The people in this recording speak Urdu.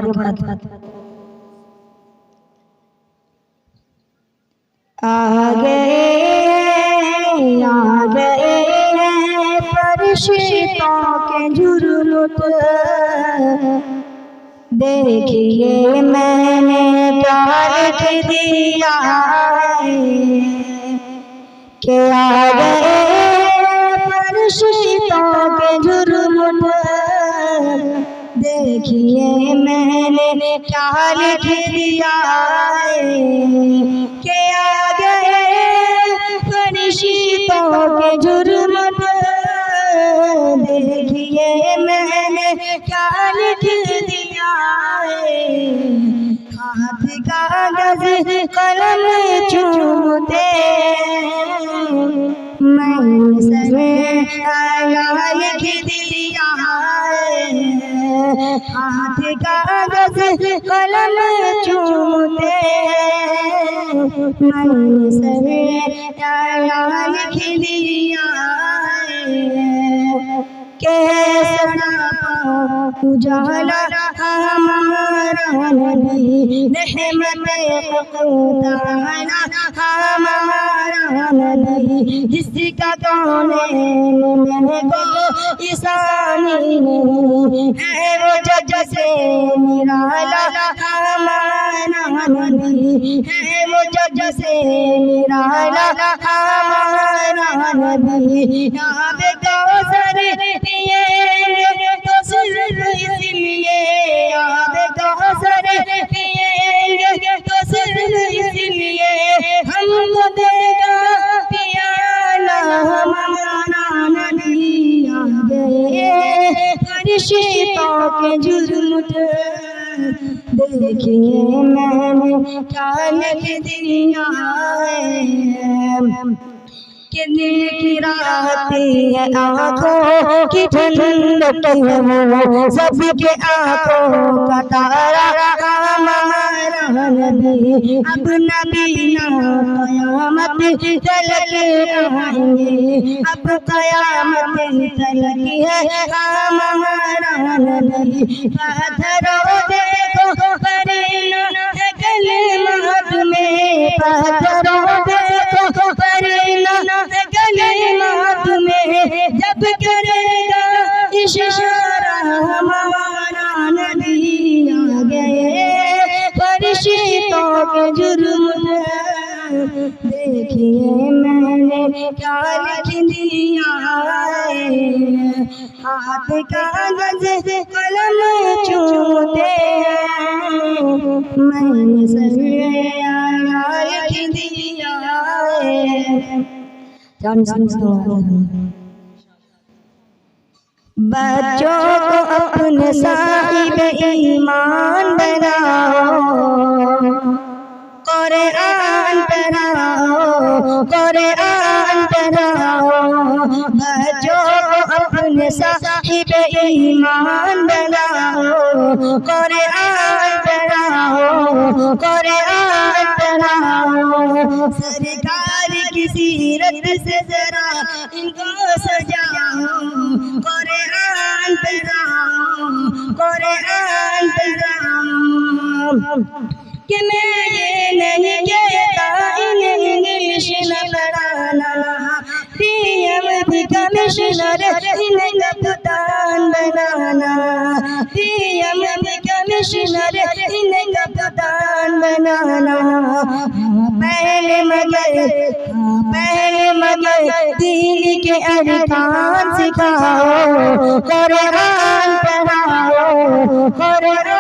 برکات آگئے فرشتوں کے جھرمٹ دیکھیے میں نے کیا لکھ دیا کہ آگئے فرشتوں کے جھرمٹ دیکھیے میں نے کیا لکھ دیا کہ آگئے فرشتوں کے جھرمٹ دیکھیے میں نے کیا لکھ دیا ہاتھ کاغذ قلم چومتے میں سر آیا لکھ دیا ہاتھ کاغذ قلم چومتے میں سر آیا لکھ دیا کیسا اجالا ہمارا نبی رحمت خدا ہمارا نبی جس کا کونین میں کوئی ثانی نہیں ہے وہ جج سے نرالا ہمارا نبی ہے وہ جج سے نرالا ہمارا نبی یہاں پہ کوثر پیئیں تو صرف اس لیے یہاں پہ کوثر پیئیں تو صرف اس لیے ہم کو دے گا پیالا ہمارا نبی آگئے فرشتوں کے جھرمٹ دیکھیے میں نے کیا لکھ دیا کہ دل کی راتی ہے آنکھوں کی ٹھنڈک ہے وہ سب کے آنکھوں کا تارا ہمارا نبی اب نبی قیامت تلک آئیں گے اب قیامت تلک ہے ہمارا نبی پتھروں دیکھو پرینا ہے کلمات میں پتھروں دیکھو پرینا کلمات میں جب کرے گا اشارہ ہمارا نبی آگئے فرشتوں کے جھرمٹ دیکھیے میں نے کیا لکھ دیا ہاتھ کاغذ قلم چومتے میں نے سر آیا لکھ دیا بچوں کو اپنے صاحب ایمان بناؤ قرآن پڑھاؤ قرآن پڑھاؤ بچوں کو اپنے صاحب ایمان بناؤ قرآن پڑھاؤ قرآن پڑھاؤ سرکار کی سیرت سے ذرا ان کو سجاؤ قرآن پڑھاؤ قرآن پڑھاؤ کہ میں یہ نہیں کہتا انگلش نہ پڑھانا پی ایم بھی کمشنر انہیں کپتان بنانا پی ایم بھی کمشنر انہیں کپتان بنانا پہلے مگر دین کے ارکان سکھاؤ قرآن پڑھاؤ قرآن